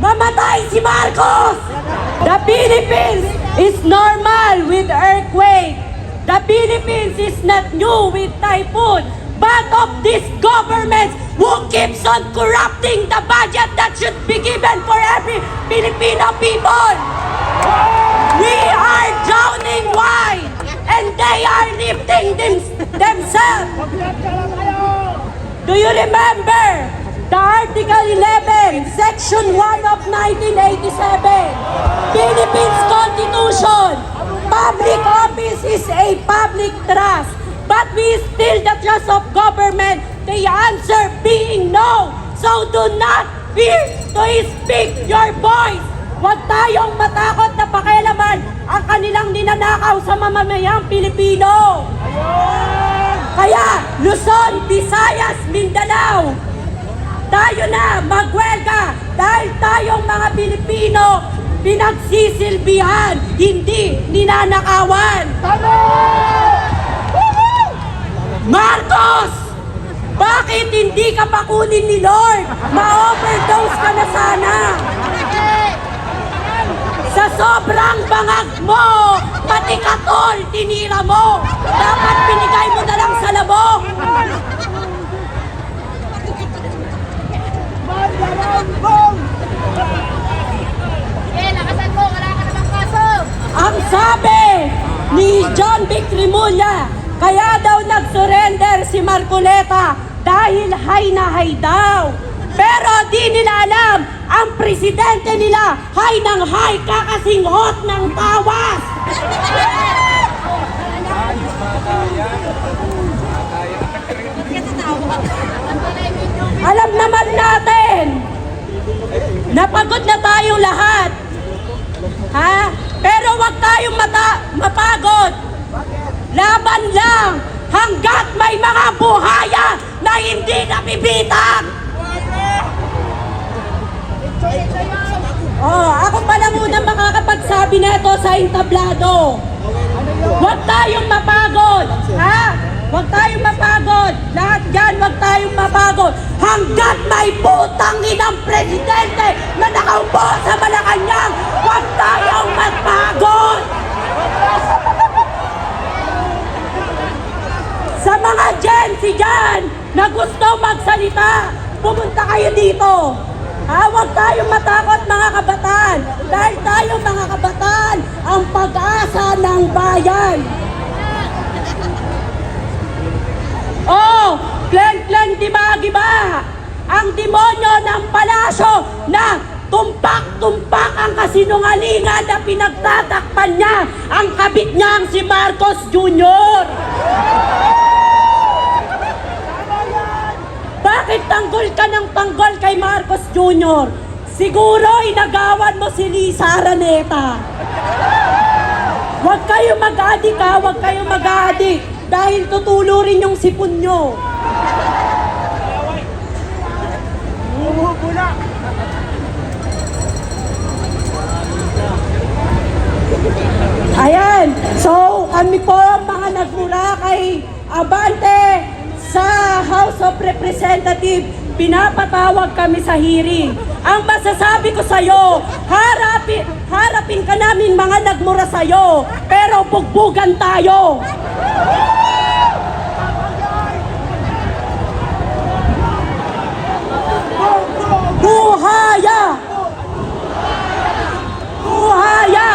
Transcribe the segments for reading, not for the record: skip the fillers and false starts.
mamatay si Marcos! The Philippines is normal with earthquake. The Philippines is not new with typhoon. But of this government who keeps on corrupting the budget that should be given for every Filipino people. We are drowning wide and they are lifting themselves. Do you remember the Article 11, Section 1 of 1987, Philippines Constitution? Public office is a public trust, but we still the trust of government. The answer being no. So do not fear to speak your voice. Huwag tayong matakot na pakialaman ang kanilang ninanakaw sa mamamayang Pilipino. Kaya Luzon, Visayas, Mindanao, tayo na magwelga dahil tayong mga Pilipino pinagsisilbihan, hindi ninanakawan. Marcos! Bakit hindi ka pakunin ni Lord? Ma-overdose ka na sana. Sa sobrang bangag mo, pati katol, tinira mo. Dapat binigay mo na lang sa labong. Lakasan mo, wala ka namang kaso. Ang sabi ni John Vic Rimulya, kaya daw nag-surrender si Marcoleta dahil high na high daw. Pero di nila alam, ang presidente nila high ng high, kakasing hot ng tawas. Alam naman natin, napagod na tayong lahat. Ha? Pero wag tayong mapagod. Laban lang hanggat may mga buhaya na hindi nabibitak. Ako pala muna makakapagsabi nito sa entablado. Huwag tayong mapagod. Ha? Huwag tayong mapagod. Lahat dyan, huwag tayong mapagod. Hanggat may putang inang presidente na nakaupo sa Malacanang, huwag tayong mapagod. Sa mga Gen Z dyan na gusto magsalita, pumunta kayo dito. Huwag tayong matakot mga kabataan. Dahil tayo mga kabataan, ang pag-asa ng bayan. Klen-klen diba? Ang demonyo ng palasyo na tumpak-tumpak ang kasinungalingan na pinagtatakpan niya ang kabit niyang si Marcos Jr. Bakit tanggol ka ng tanggol kay Marcos Jr.? Siguro inagawan mo si Lisa Araneta. Huwag kayo mag-adik huwag kayo mag-adik dahil tutulo rin yung sipon nyo. Ayan, so kami po mga nagmula kay Abante sa House of Representatives, pinapatawag kami sa hearing. Ang masasabi ko sa'yo, harapin ka namin mga nagmura sa'yo, pero bugbugan tayo. Buhaya! Buhaya!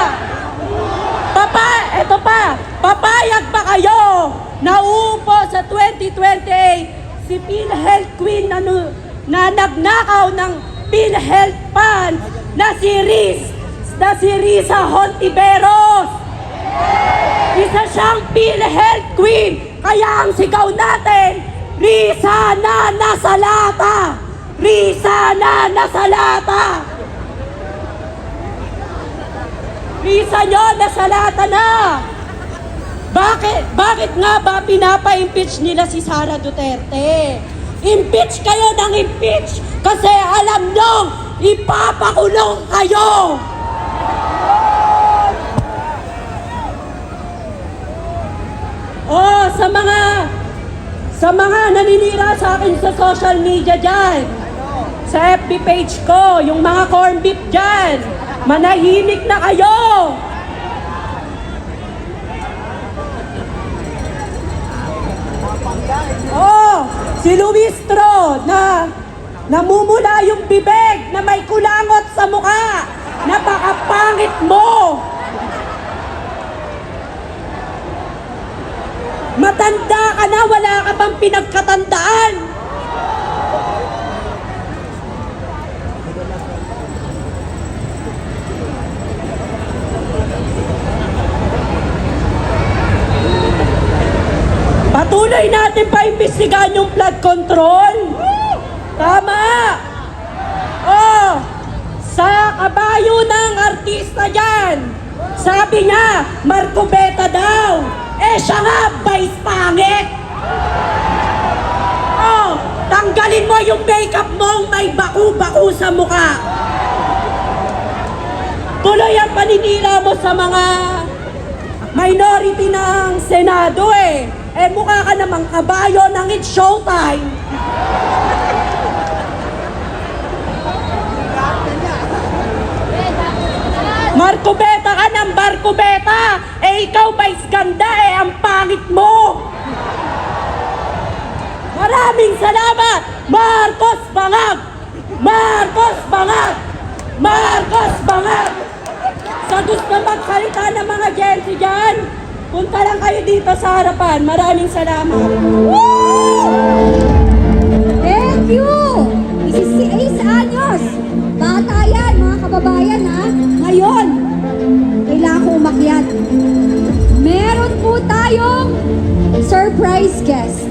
Eto pa, papayag ba kayo na uupo sa 2028 si PhilHealth Queen na nagnakaw ng PhilHealth Funds na si Risa Hontiveros? Isa siyang PhilHealth Queen, kaya ang sigaw natin, Risa na nasa lata! Risa na nasa lata! Risa nyo, nasa lata na! Bakit nga ba pinapa-impeach nila si Sara Duterte? Impeach kayo ng impeach kasi alam nyo, ipapakulong kayo! sa mga naninira sa akin sa social media dyan, sa FB page ko, yung mga corn beef dyan, manahimik na kayo! Oh, si Luistro na namumula yung bibig na may kulangot sa mukha. Napakapangit mo. Matanda ka na, wala ka pang pinagkatandaan. Patuloy natin paimbestigahan yung flood control. Tama. Oh, sa kabayo ng artista dyan, sabi niya, Marco Beta daw. Eh siya nga, vice pangit. Oh, tanggalin mo yung makeup mong may baku-baku sa mukha. Tuloy ang paninira mo sa mga minority ng Senado eh. Eh mukha ka namang kabayo ng It's Showtime. Marco Beta ka ng Barco Beta. Eh ikaw vice ganda eh, ang pangit mo. Maraming salamat, Marcos Bangag! Marcos Bangag! Marcos Bangag! Sa gusto magsalita ng mga Gen Z dyan, punta lang kayo dito sa harapan. Maraming salamat. Thank you! 16 anyos. Bata yan, mga kababayan ha. Ngayon, kailangan ko umakyat. Meron po tayong surprise guest.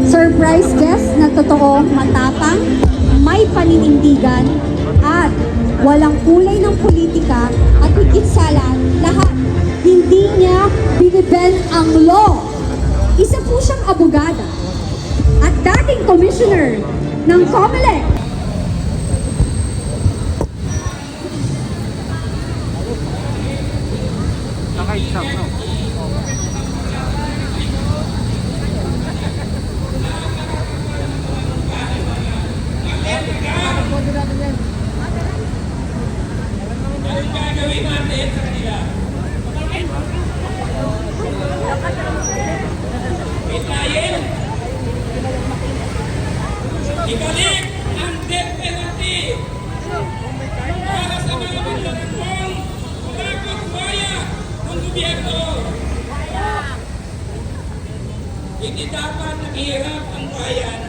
Surprise guest na totoong matapang, may paninindigan, at walang kulay ng politika, at higit sa lahat, hindi niya binibend ang law. Isa po siyang abogada at dating commissioner ng COMELEC. Gagawin natin sa kanila. Itayin. Ibalik ang death penalty para sa mga manlalangkong kumakot baya ng gobyerno. Hindi dapat naghihirap ang bayan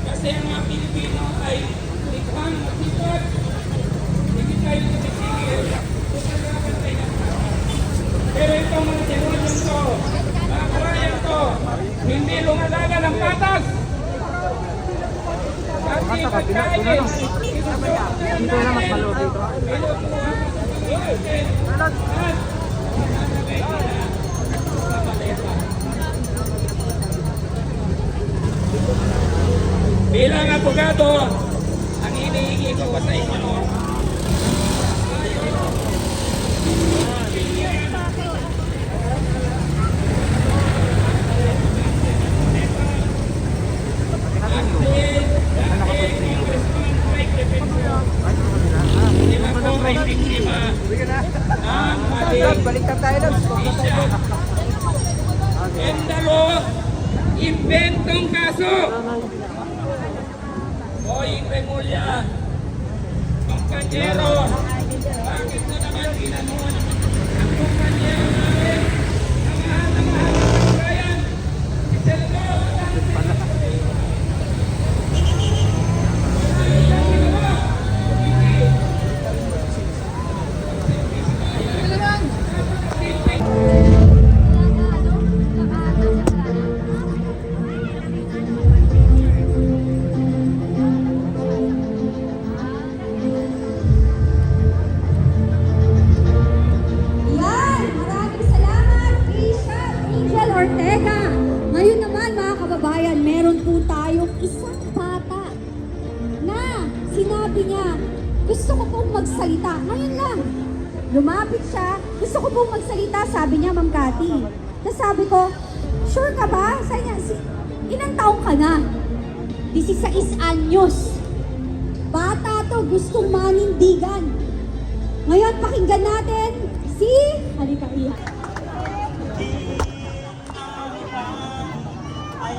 kasi ang mga Pilipino ay likhang magsipag. Hindi tayo nagsisigil. Pero itong mga senadyon to, mga karayan to, hindi lumalaga ng patas. Kasi pagkain, dito na mas malo dito. Bilang abogado, ang hinihingi ko sa inyo, Baliktad tayo lang. Endalo, inventong kaso. Boying Remulla, kumpanyero, bakit na naman ginanon ang kumpanyero namin? Ang mahal ng kabayan, si Senador Yan! Maraming salamat, Bishop Angel Ortega. Ngayon naman, mga kababayan, meron po tayong isang bata na sinabi niya, gusto ko pong magsalita. Ngayon lang, lumapit siya, gusto ko pong magsalita, sabi niya, Ma'am Cathy. Tapos sabi ko, sure ka ba? Sabi niya, ilang taong ka na? 16 anyos. Bata to, gustong manindigan. Ngayon, pakinggan natin si Halika Iha. Ay